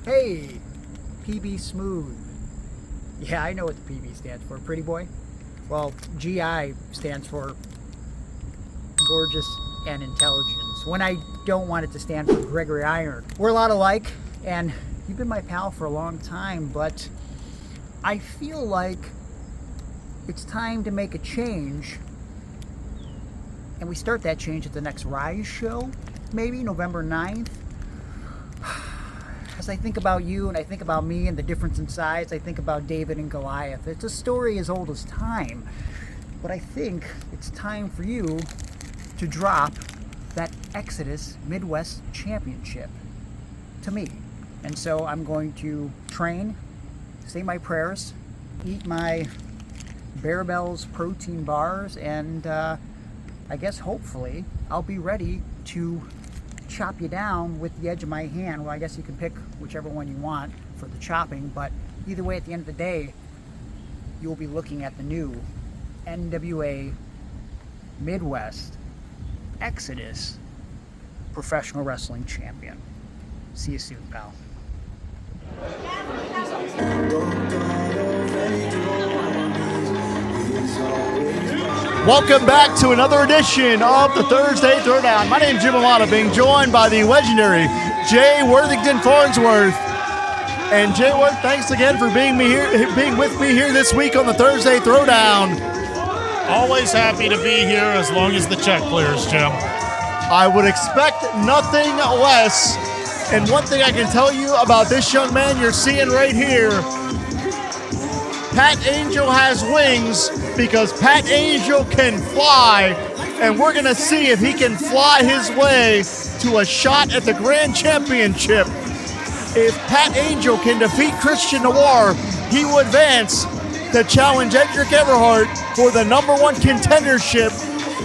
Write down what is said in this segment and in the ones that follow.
Hey, PB Smooth. Yeah, I know what the PB stands for, pretty boy. Well, GI stands for gorgeous and intelligence. When I don't want it to stand for Gregory Iron. We're a lot alike, and you've been my pal for a long time, but I feel like it's time to make a change. And we start that change at the next Ryse show, maybe November 9th. As I think about you and I think about me and the difference in size, I think about David and Goliath. It's a story as old as time. But I think it's time for you to drop that Exodus Midwest Championship to me. And so I'm going to train, say my prayers, eat my Bear Bells protein bars, and I guess hopefully I'll be ready to chop you down with the edge of my hand. Well, I guess you can pick whichever one you want for the chopping, but either way, at the end of the day, you'll be looking at the new NWA Midwest Exodus Professional Wrestling Champion. See you soon, pal. Welcome back to another edition of the Thursday Throwdown. My name's Jim Alana, being joined by the legendary Jay Worthington Farnsworth. And Jay Worth, thanks again for being with me here this week on the Thursday Throwdown. Always happy to be here as long as the check clears, Jim. I would expect nothing less. And one thing I can tell you about this young man you're seeing right here, Pat Angel has wings because Pat Angel can fly, and we're going to see if he can fly his way to a shot at the Grand Championship. If Pat Angel can defeat Christian Noir, he will advance to challenge Edric Everhart for the #1 contendership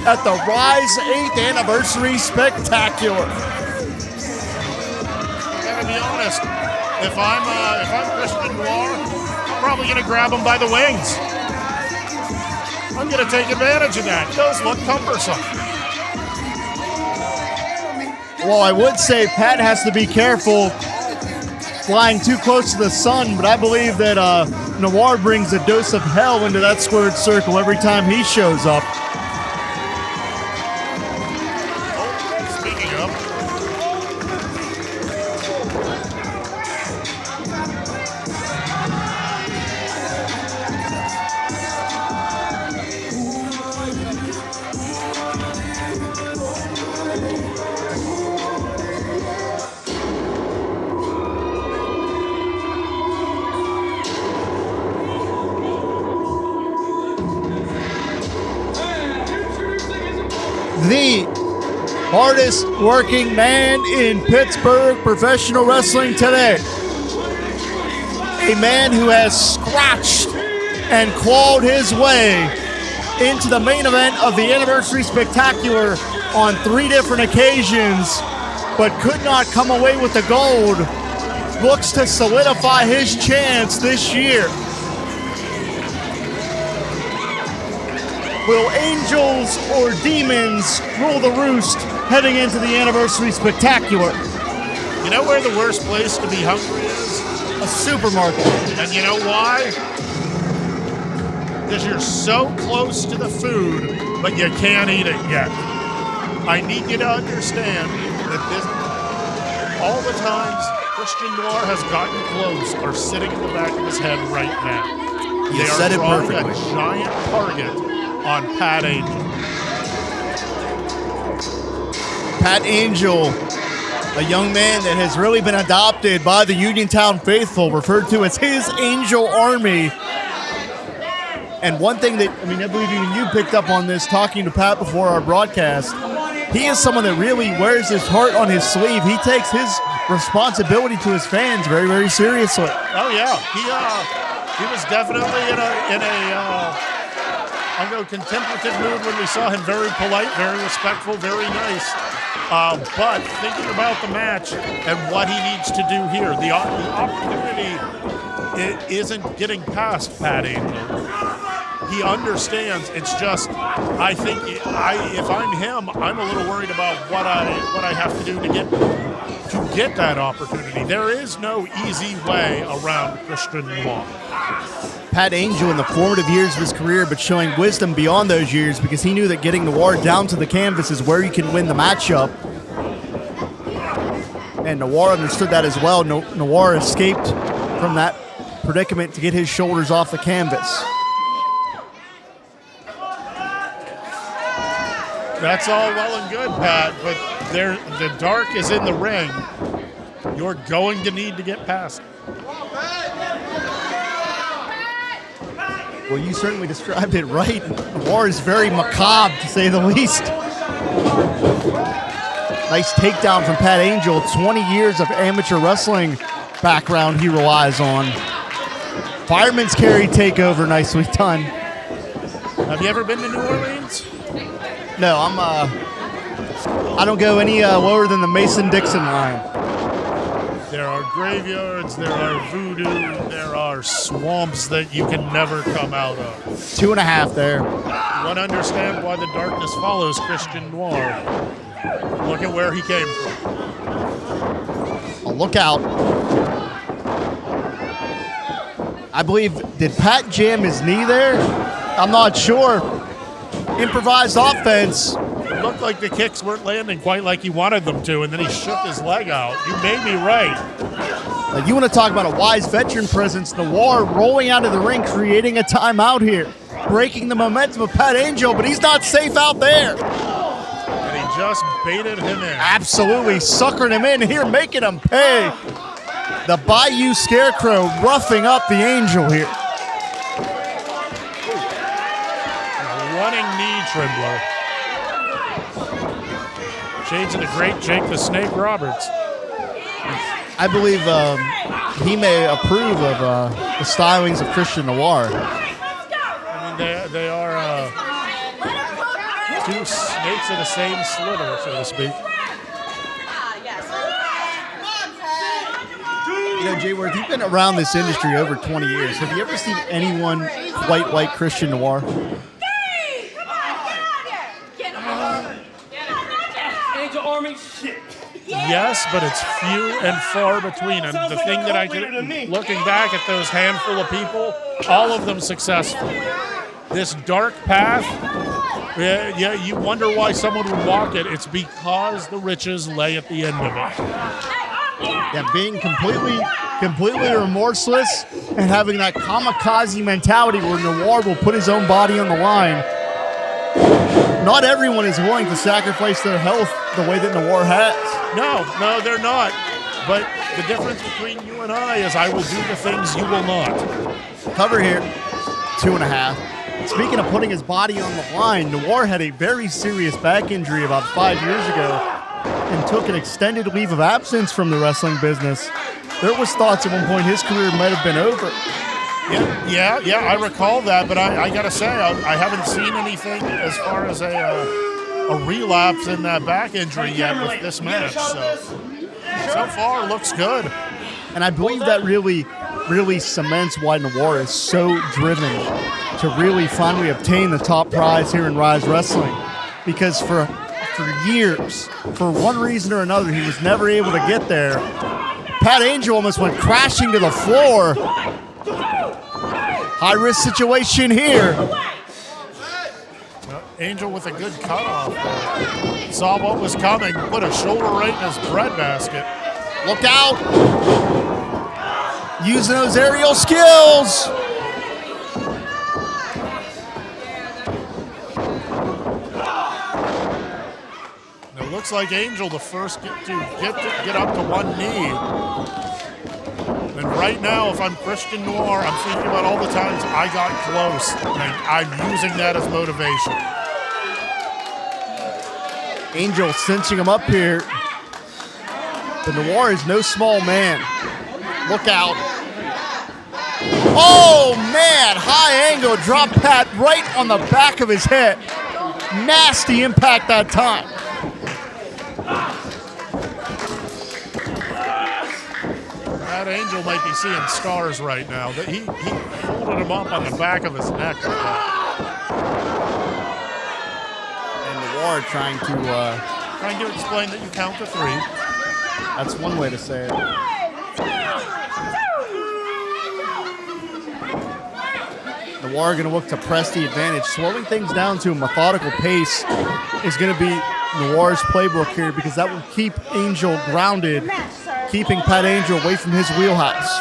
at the Ryse 8th Anniversary Spectacular. To be honest, if I'm Christian Noir, I'm probably going to grab him by the wings. I'm going to take advantage of that. Those look cumbersome. Well, I would say Pat has to be careful flying too close to the sun, but I believe that Noir brings a dose of hell into that squared circle every time he shows up. Oh, speaking of, the hardest working man in Pittsburgh professional wrestling today. A man who has scratched and clawed his way into the main event of the Anniversary Spectacular on 3 different occasions, but could not come away with the gold, looks to solidify his chance this year. Will angels or demons rule the roost heading into the Anniversary Spectacular? you know where the worst place to be hungry is? A supermarket. And you know why? Because you're so close to the food, but you can't eat it yet. I need you to understand that all the times Christian Noir has gotten close are sitting in the back of his head right now. You said it perfectly. A giant target on Pat Angel. Pat Angel, a young man that has really been adopted by the Uniontown faithful, referred to as his Angel Army. And one thing that, I believe even you picked up on this talking to Pat before our broadcast, he is someone that really wears his heart on his sleeve. He takes his responsibility to his fans very, very seriously. Oh yeah, he was definitely in a contemplative mood when we saw him. Very polite, very respectful, very nice. But thinking about the match and what he needs to do here, the opportunity isn't getting past Pat Angel. He understands. It's just, I think, if I'm him, I'm a little worried about what I have to do to get that opportunity. There is no easy way around Christian Noir. Pat Angel in the formative years of his career, but showing wisdom beyond those years because he knew that getting Noir down to the canvas is where you can win the matchup. And Noir understood that as well. Noir escaped from that predicament to get his shoulders off the canvas. That's all well and good, Pat, but the dark is in the ring. You're going to need to get past it. Well, you certainly described it right. Noir is very macabre, to say the least. Nice takedown from Pat Angel. 20 years of amateur wrestling background he relies on. Fireman's carry takeover, nicely done. Have you ever been to New Orleans? No, I don't go any lower than the Mason-Dixon line. There are graveyards, there are voodoo, there are swamps that you can never come out of. 2.5 there. You want to understand why the darkness follows Christian Noir. Look at where he came from. Oh, look out. I believe, did Pat jam his knee there? I'm not sure. Improvised offense. It looked like the kicks weren't landing quite like he wanted them to, and then he shook his leg out. You made me right. You want to talk about a wise veteran presence. Noir rolling out of the ring, creating a timeout here. Breaking the momentum of Pat Angel, but he's not safe out there. And he just baited him in. Absolutely suckering him in here, making him pay. The Bayou Scarecrow roughing up the Angel here. Running knee trembler. Shades of the great Jake the Snake Roberts. I believe he may approve of the stylings of Christian Noir. I mean, they are two snakes in the same slither, so to speak. You know, Jay Worth, you've been around this industry over 20 years. Have you ever seen anyone quite like Christian Noir? Yes, but it's few and far between. And the thing that I did, looking back at those handful of people, all of them successful. This dark path, yeah, you wonder why someone would walk it. It's because the riches lay at the end of it. Yeah, being completely remorseless and having that kamikaze mentality where Noir will put his own body on the line. Not everyone is willing to sacrifice their health the way that Noir has. No, they're not. But the difference between you and I is I will do the things you will not. Cover here, 2.5. Speaking of putting his body on the line, Noir had a very serious back injury about 5 years ago and took an extended leave of absence from the wrestling business. There was thoughts at one point his career might have been over. Yeah, I recall that, but I got to say, I haven't seen anything as far as a relapse in that back injury yet with this match. So far, looks good. And I believe that really cements why Noir is so driven to really finally obtain the top prize here in Ryse Wrestling. Because for years, for one reason or another, he was never able to get there. Pat Angel almost went crashing to the floor. High-risk situation here. Angel with a good cutoff. Saw what was coming, put a shoulder right in his breadbasket. Look out. Using those aerial skills. It looks like Angel the first to get up to one knee. And right now, if I'm Christian Noir, I'm thinking about all the times I got close. And I'm using that as motivation. Angel cinching him up here. But Noir is no small man. Look out. Oh, man. High angle drop pat right on the back of his head. Nasty impact that time. That Angel might be seeing stars right now. He folded him up on the back of his neck. And Noir trying to explain that you count to 3. That's one way to say it. Noir going to look to press the advantage. Slowing things down to a methodical pace is going to be Noir's playbook here because that will keep Angel grounded, keeping Pat Angel away from his wheelhouse.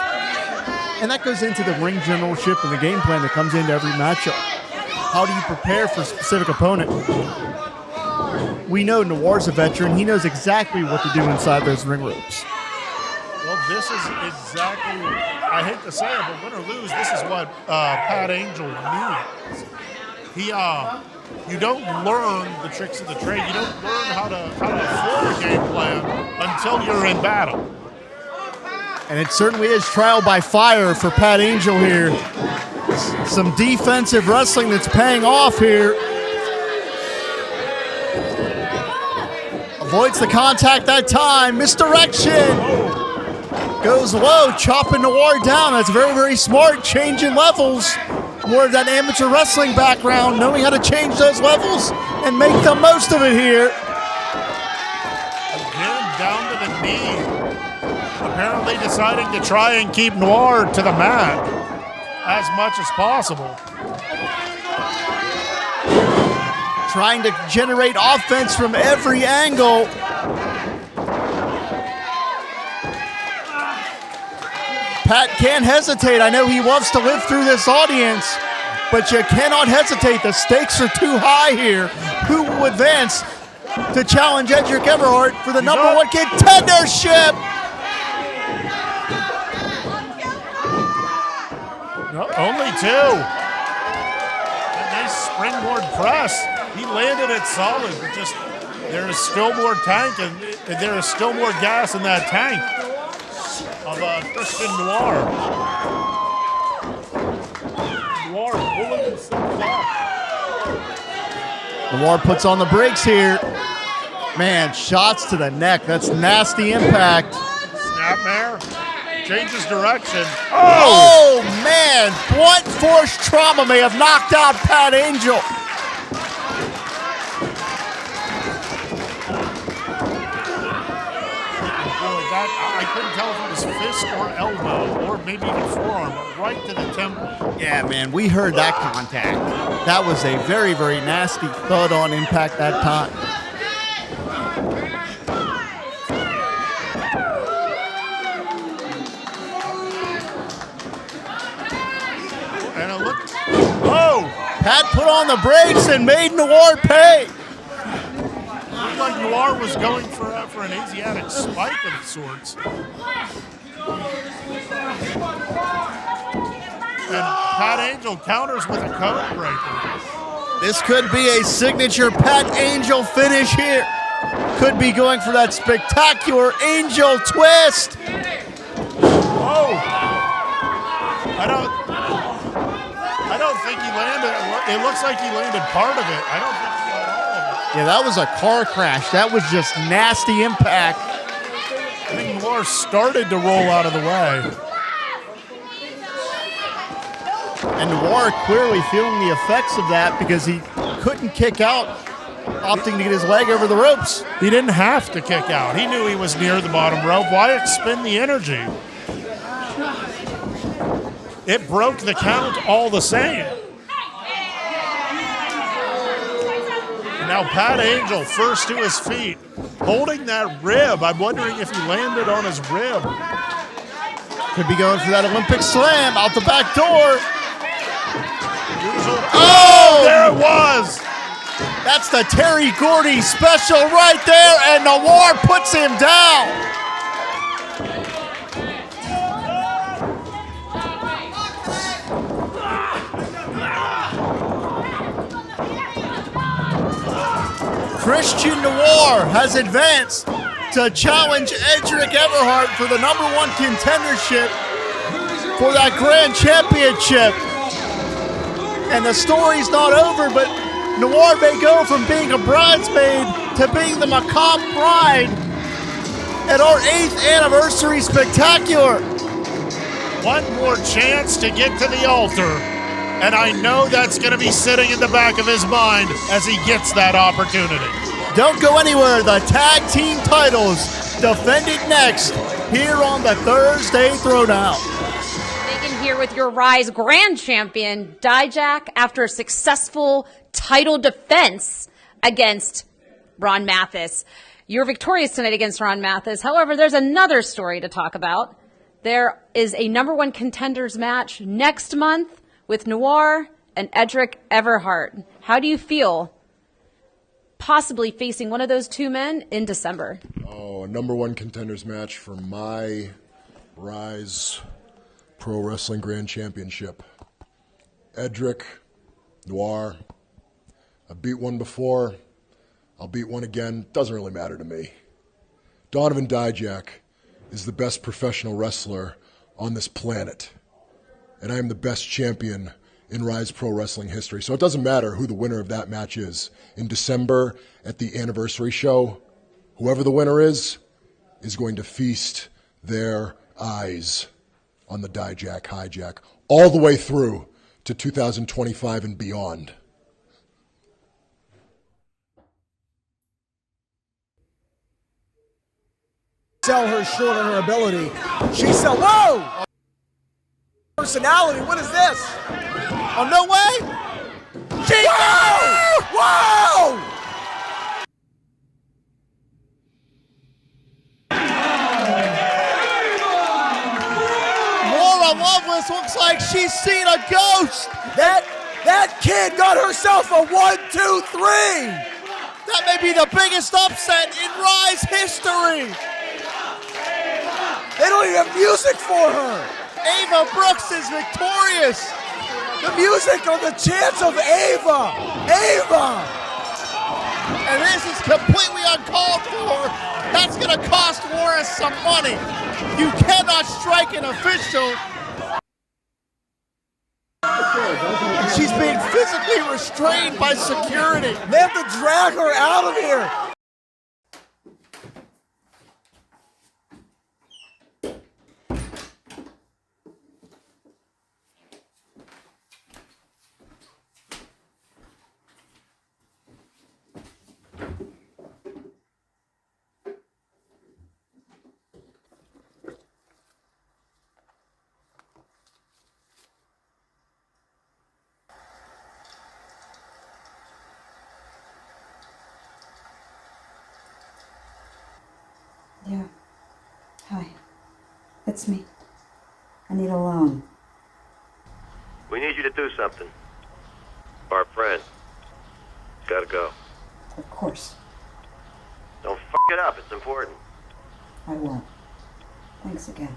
And that goes into the ring generalship and the game plan that comes into every matchup. How do you prepare for a specific opponent? We know Noir's a veteran. He knows exactly what to do inside those ring ropes. Well, this is exactly, I hate to say it, but win or lose, this is what Pat Angel needs. You don't learn the tricks of the trade. You don't learn how to form a game plan until you're in battle. And it certainly is trial by fire for Pat Angel here. Some defensive wrestling that's paying off here. Avoids the contact that time. Misdirection. Goes low, chopping Noir down. That's very, very smart. Changing levels. More of that amateur wrestling background, knowing how to change those levels and make the most of it here. Again, down to the knee. Apparently deciding to try and keep Noir to the mat as much as possible. Trying to generate offense from every angle. Pat can't hesitate. I know he loves to live through this audience, but you cannot hesitate. The stakes are too high here. Who will advance to challenge Edric Everhart for the number one contendership? No, only two. A nice springboard press. He landed it solid, but just there is still more tank and there is still more gas in that tank of Christian Noir. Noir pulling himself up. Noir puts on the brakes here. Man, shots to the neck. That's nasty impact. Snapmare. Changes direction. Oh, man. Blunt force trauma may have knocked out Pat Angel. I couldn't tell if it was fist or elbow or maybe even forearm, right to the temple. Yeah, man, we heard that contact. That was a very, very nasty thud on impact that time. And it looked, oh! Pat put on the brakes and made Noir pay. Looked like Noir was going for an Asiatic spike of sorts. And Pat Angel counters with a code breaker. This could be a signature Pat Angel finish here. Could be going for that spectacular Angel twist. Oh! I don't think he landed. It looks like he landed part of it. I don't think he landed all of it. Yeah, that was a car crash. That was just nasty impact. I think Noir started to roll out of the way. And Noir clearly feeling the effects of that because he couldn't kick out, opting to get his leg over the ropes. He didn't have to kick out. He knew he was near the bottom rope. Why expend the energy? It broke the count all the same. And now Pat Angel first to his feet, holding that rib. I'm wondering if he landed on his rib. Could be going for that Olympic slam out the back door. Oh, there it was. That's the Terry Gordy special right there, and Noir puts him down. Christian Noir has advanced to challenge Edric Everhart for the number one contendership for that grand championship. And the story's not over, but Noir may go from being a bridesmaid to being the macabre bride at our 8th anniversary spectacular. One more chance to get to the altar. And I know that's going to be sitting in the back of his mind as he gets that opportunity. Don't go anywhere. The tag team titles defending next here on the Thursday Throwdown. Megan here with your Ryse Grand Champion, Dijak, after a successful title defense against Ron Mathis. You're victorious tonight against Ron Mathis. However, there's another story to talk about. There is a #1 contenders match next month with Noir and Edric Everhart. How do you feel possibly facing one of those two men in December? Oh, a #1 contenders match for my Ryse Pro Wrestling Grand Championship. Edric, Noir. I beat one before. I'll beat one again. Doesn't really matter to me. Donovan Dijak is the best professional wrestler on this planet. And I am the best champion in Ryse Pro Wrestling history. So it doesn't matter who the winner of that match is. In December at the anniversary show, whoever the winner is going to feast their eyes on the Dijak hijack all the way through to 2025 and beyond. Sell her short on her ability. She said, whoa! Personality, what is this? Oh, no way! She Whoa! Whoa! Laura Lovelace looks like she's seen a ghost. That kid got herself a 1, 2, 3. That may be the biggest upset in Ryse history. They don't even have music for her. Ava Brooks is victorious. The music on the chants of Ava. Ava. And this is completely uncalled for. That's going to cost Warren some money. You cannot strike an official. And she's being physically restrained by security. They have to drag her out of here. Yeah. Hi. It's me. I need a loan. We need you to do something. Our friend. Gotta go. Of course. Don't f it up, it's important. I won't. Thanks again.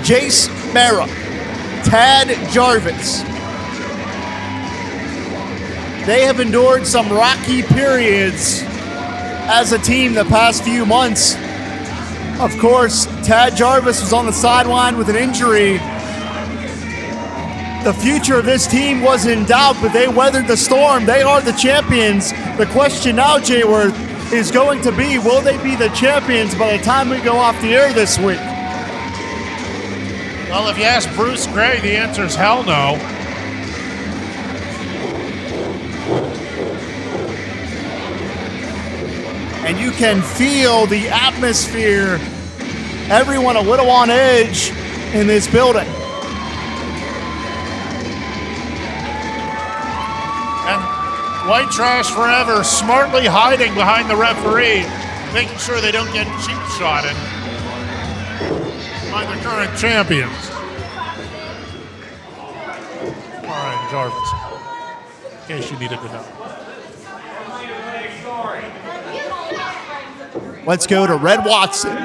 Jace Mara, Tad Jarvis. They have endured some rocky periods as a team the past few months. Of course, Tad Jarvis was on the sideline with an injury. The future of this team was in doubt, but they weathered the storm. They are the champions. The question now, Jayworth, is going to be, will they be the champions by the time we go off the air this week? Well, if you ask Bruce Gray, the answer is hell no. And you can feel the atmosphere, everyone a little on edge in this building. And White Trash Forever smartly hiding behind the referee, making sure they don't get cheap shotted by the current champions. All right, Jarvis, in case you needed to know. Let's go to Red Watson.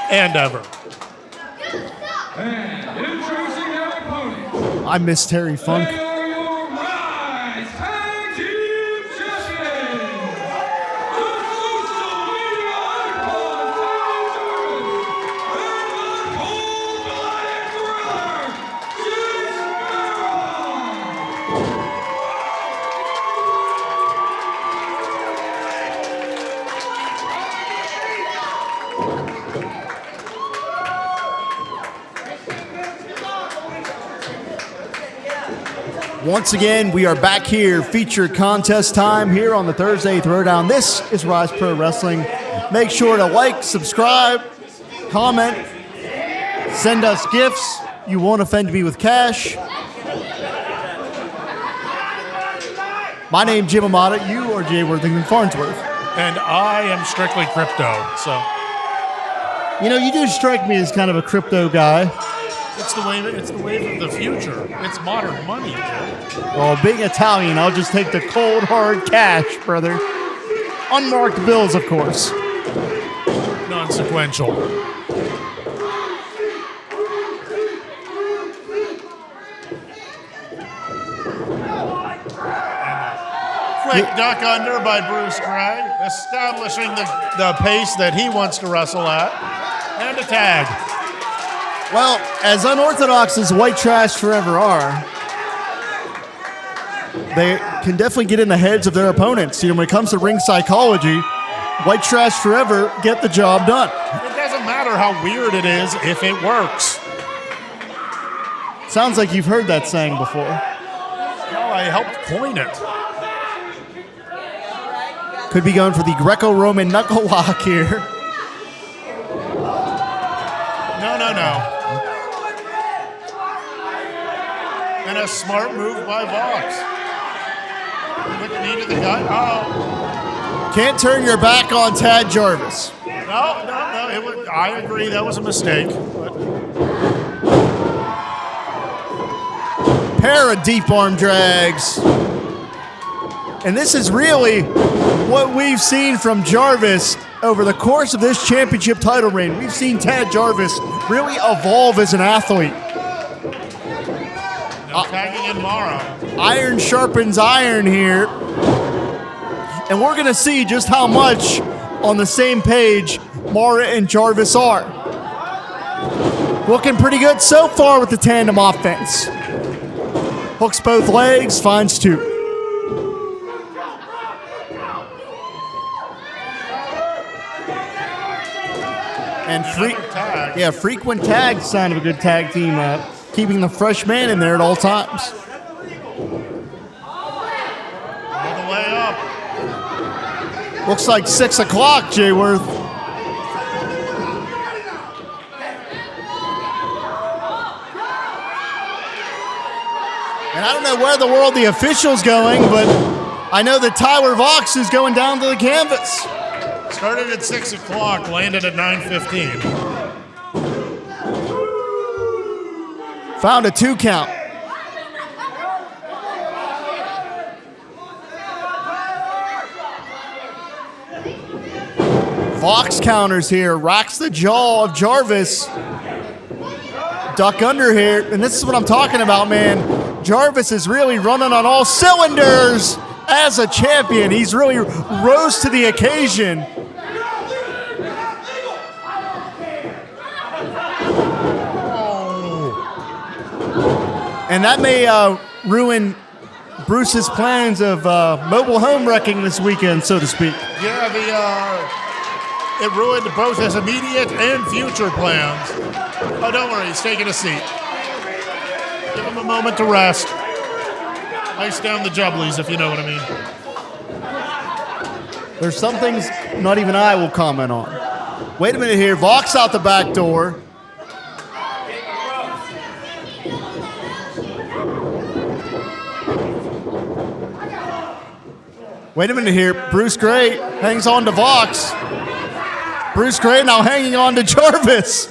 And ever. And introducing their opponent. I miss Terry Funk. They are your Ryse Tag Team Champions. The social media icon, Ava Brooks, and the cold-blooded thriller, Jace Mara. Once again, we are back here, featured contest time here on the Thursday Throwdown. This is Ryse Pro Wrestling. Make sure to like, subscribe, comment, send us gifts. You won't offend me with cash. My name's Jim Amata. You are Jay Worthington Farnsworth. And I am strictly crypto, so. You know, you do strike me as kind of a crypto guy. It's the wave of the future. It's modern money, Joe. Well, being Italian, I'll just take the cold, hard cash, brother. Unmarked bills, of course. Non-sequential. Quick duck under by Bruce Gray, establishing the pace that he wants to wrestle at. And a tag. Well, as unorthodox as White Trash Forever are, they can definitely get in the heads of their opponents. You know, when it comes to ring psychology, White Trash Forever get the job done. It doesn't matter how weird it is if it works. Sounds like you've heard that saying before. Well, I helped coin it. Could be going for the Greco-Roman knuckle lock here. No. And a smart move by Vox. Quick knee to the gut. Oh. Can't turn your back on Tad Jarvis. No. I agree. That was a mistake. But Pair of deep arm drags. And this is really what we've seen from Jarvis over the course of this championship title reign. We've seen Tad Jarvis really evolve as an athlete. no tagging in Mara. Iron sharpens iron here. And we're going to see just how much on the same page Mara and Jarvis are. Looking pretty good so far with the tandem offense. Hooks both legs, finds two. And frequent tag sign of a good tag team keeping the fresh man in there at all times. All the way up. Looks like 6 o'clock, Jayworth. And I don't know where the world the official's going, but I know that Tyler Vox is going down to the canvas. Started at 6 o'clock, landed at 9:15. Found a 2 count. Vox counters here, racks the jaw of Jarvis. Duck under here, and this is what I'm talking about, man. Jarvis is really running on all cylinders as a champion. He's really rose to the occasion. And that may ruin Bruce's plans of mobile home wrecking this weekend, so to speak. Yeah, it ruined both his immediate and future plans. Oh, don't worry, he's taking a seat. Give him a moment to rest. Ice down the jubblies, if you know what I mean. There's some things not even I will comment on. Wait a minute here. Vox out the back door. Wait a minute here. Bruce Gray hangs on to Vox. Bruce Gray now hanging on to Jarvis.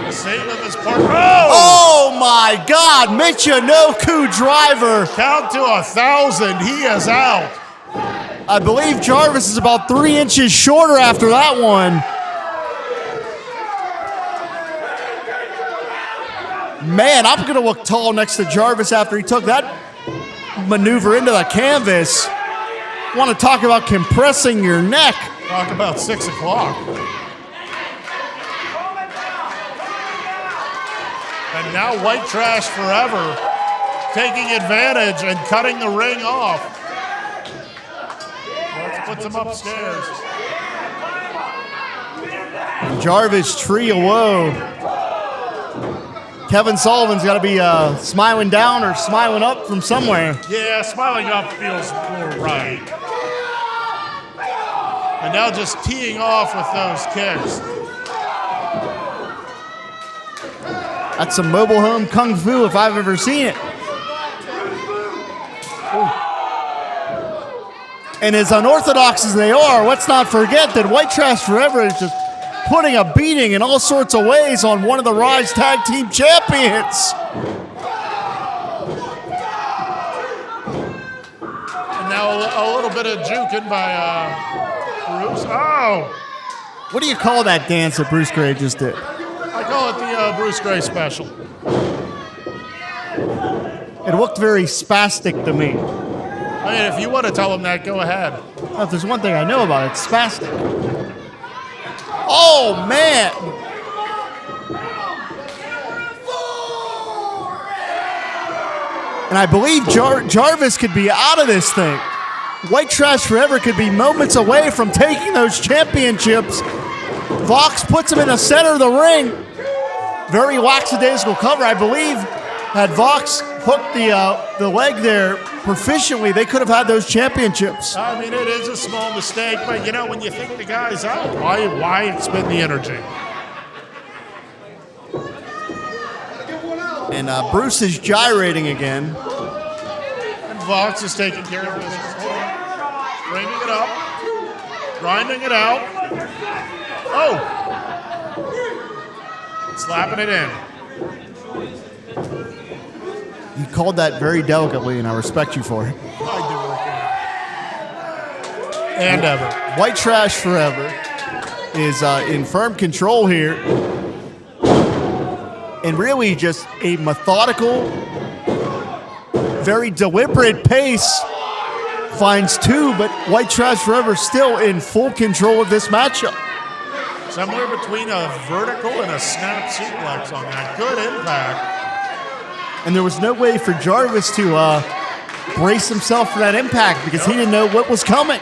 Save of his partner. Oh my God, Michinoku driver. Count to 1,000. He is out. I believe Jarvis is about 3 inches shorter after that one. Man, I'm going to look tall next to Jarvis after he took that maneuver into the canvas. Want to talk about compressing your neck. Talk about 6 o'clock. And now White Trash Forever taking advantage and cutting the ring off. Let's put him upstairs. Jarvis, tree of woe. Kevin Sullivan's got to be smiling down or smiling up from somewhere. Yeah, smiling up feels more right. And now just teeing off with those kicks. That's some mobile home kung fu if I've ever seen it. Ooh. And as unorthodox as they are, let's not forget that White Trash Forever is just putting a beating in all sorts of ways on one of the Ryse Tag Team Champions. And now a little bit of juking by Bruce. Oh! What do you call that dance that Bruce Gray just did? I call it the Bruce Gray special. It looked very spastic to me. I mean, if you want to tell him that, go ahead. Well, if there's one thing I know about it, it's spastic. Oh, man. And I believe Jarvis could be out of this thing. White Trash Forever could be moments away from taking those championships. Vox puts him in the center of the ring. Very lackadaisical cover. I believe had Vox hooked the leg there proficiently, they could have had those championships. I mean, it is a small mistake, but you know, when you think the guy's out, why expend the energy? And Bruce is gyrating again. And Vox is taking care of business. Bringing it up. Grinding it out. Oh! Slapping it in. You called that very delicately, and I respect you for it. I do. And ever. White Trash Forever is in firm control here. And really just a methodical, very deliberate pace. Finds 2, but White Trash Forever still in full control of this matchup. Somewhere between a vertical and a snap suplex on that. Good impact. And there was no way for Jarvis to brace himself for that impact because he didn't know what was coming.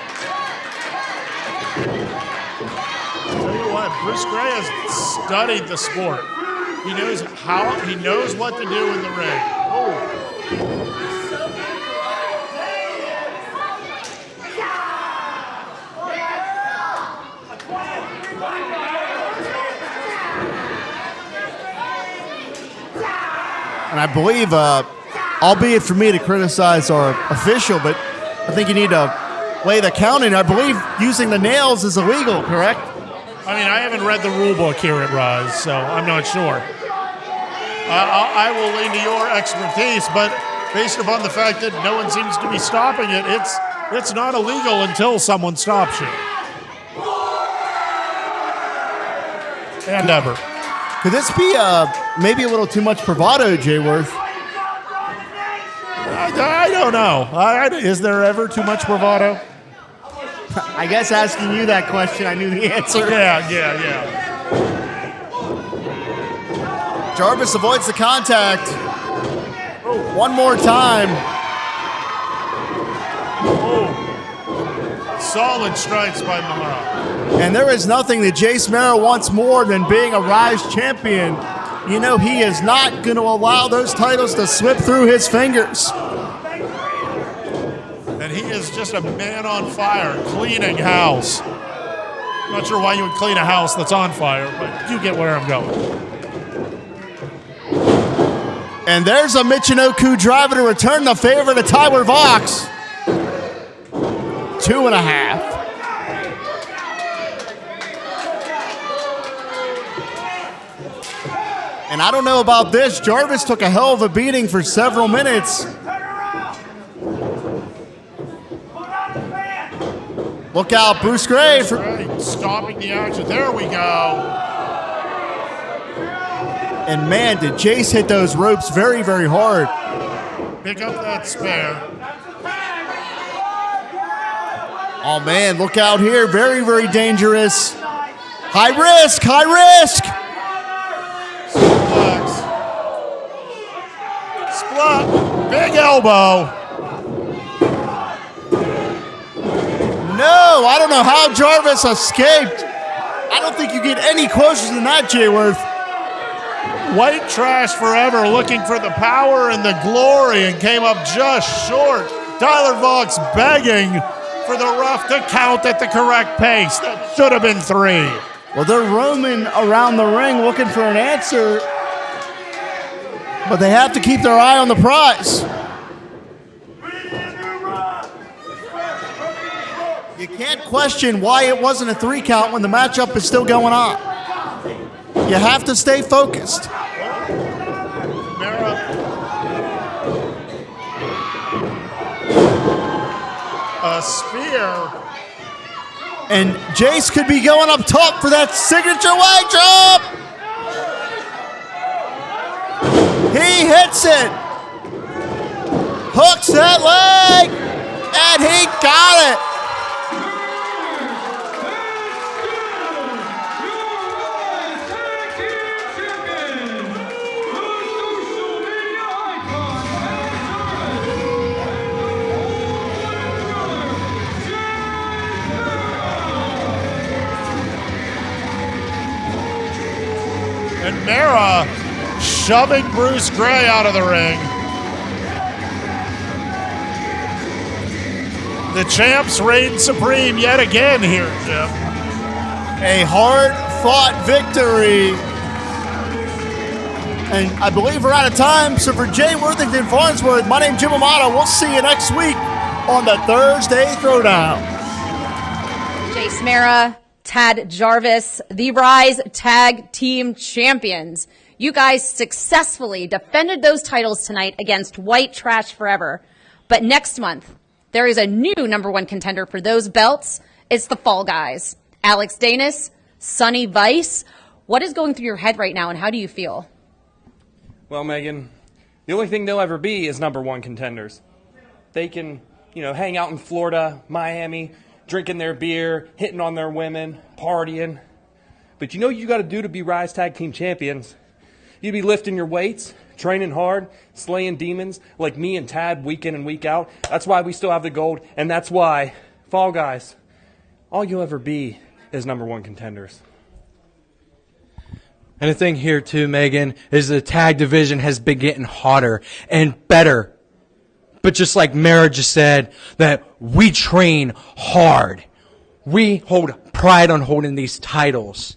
Tell you what, Bruce Gray has studied the sport. He knows what to do in the ring. Oh. And I believe, albeit for me to criticize our official, but I think you need to lay the count in. I believe using the nails is illegal, correct? I mean, I haven't read the rule book here at Ryse, so I'm not sure. I will lean to your expertise, but based upon the fact that no one seems to be stopping it, it's not illegal until someone stops you. And ever. Could this be maybe a little too much bravado, Jay Worth? I don't know. Is there ever too much bravado? I guess asking you that question, I knew the answer. Yeah. Jarvis avoids the contact. One more time. Solid strikes by Mara. And there is nothing that Jace Mara wants more than being a Ryse champion. You know, he is not going to allow those titles to slip through his fingers. And he is just a man on fire, cleaning house. Not sure why you would clean a house that's on fire, but you get where I'm going. And there's a Michinoku driver to return the favor to Tyler Vox. 2.5. And I don't know about this. Jarvis took a hell of a beating for several minutes. Look out, Bruce Gray. Stopping the action. There we go. And man, did Jace hit those ropes very, very hard. Pick up that spare. Oh man, look out here. Very, very dangerous. High risk, high risk. Splat. Big elbow. No, I don't know how Jarvis escaped. I don't think you get any closer than that, Jay Worth. White trash forever, looking for the power and the glory, and came up just short. Tyler Vox begging for the ref to count at the correct pace. That should have been 3. Well, they're roaming around the ring looking for an answer, but they have to keep their eye on the prize. You can't question why it wasn't a 3 count when the matchup is still going on. You have to stay focused. A spear. And Jace could be going up top for that signature leg drop. He hits it. Hooks that leg. And he got it. And Mara shoving Bruce Gray out of the ring. The champs reign supreme yet again here, Jim. A hard-fought victory. And I believe we're out of time. So for Jay Worthington Farnsworth, my name's Jim Amato. We'll see you next week on the Thursday Throwdown. Jace Mara, Tad Jarvis, the Ryse Tag Team Champions. You guys successfully defended those titles tonight against White Trash Forever. But next month, there is a new #1 contender for those belts. It's the Fall Guys. Alex Danis, Sonny Vice. What is going through your head right now, and how do you feel? Well, Megan, the only thing they'll ever be is #1 contenders. They can, hang out in Florida, Miami, drinking their beer, hitting on their women, partying. But you got to do to be Ryse Tag Team Champions? You'd be lifting your weights, training hard, slaying demons like me and Tad week in and week out. That's why we still have the gold, and that's why, Fall Guys, all you'll ever be is #1 contenders. And the thing here too, Megan, is the tag division has been getting hotter and better. But just like Mara just said, that we train hard. We hold pride on holding these titles.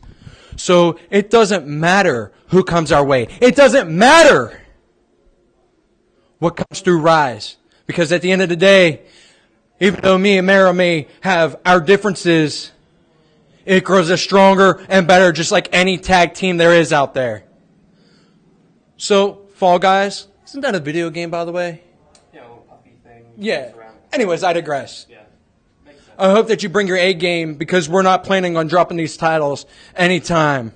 So it doesn't matter who comes our way. It doesn't matter what comes through Ryse. Because at the end of the day, even though me and Mara may have our differences, it grows us stronger and better, just like any tag team there is out there. So, Fall Guys, isn't that a video game, by the way? Yeah, a little puppy thing. Yeah. Anyways, I digress. Yeah. I hope that you bring your A game because we're not planning on dropping these titles anytime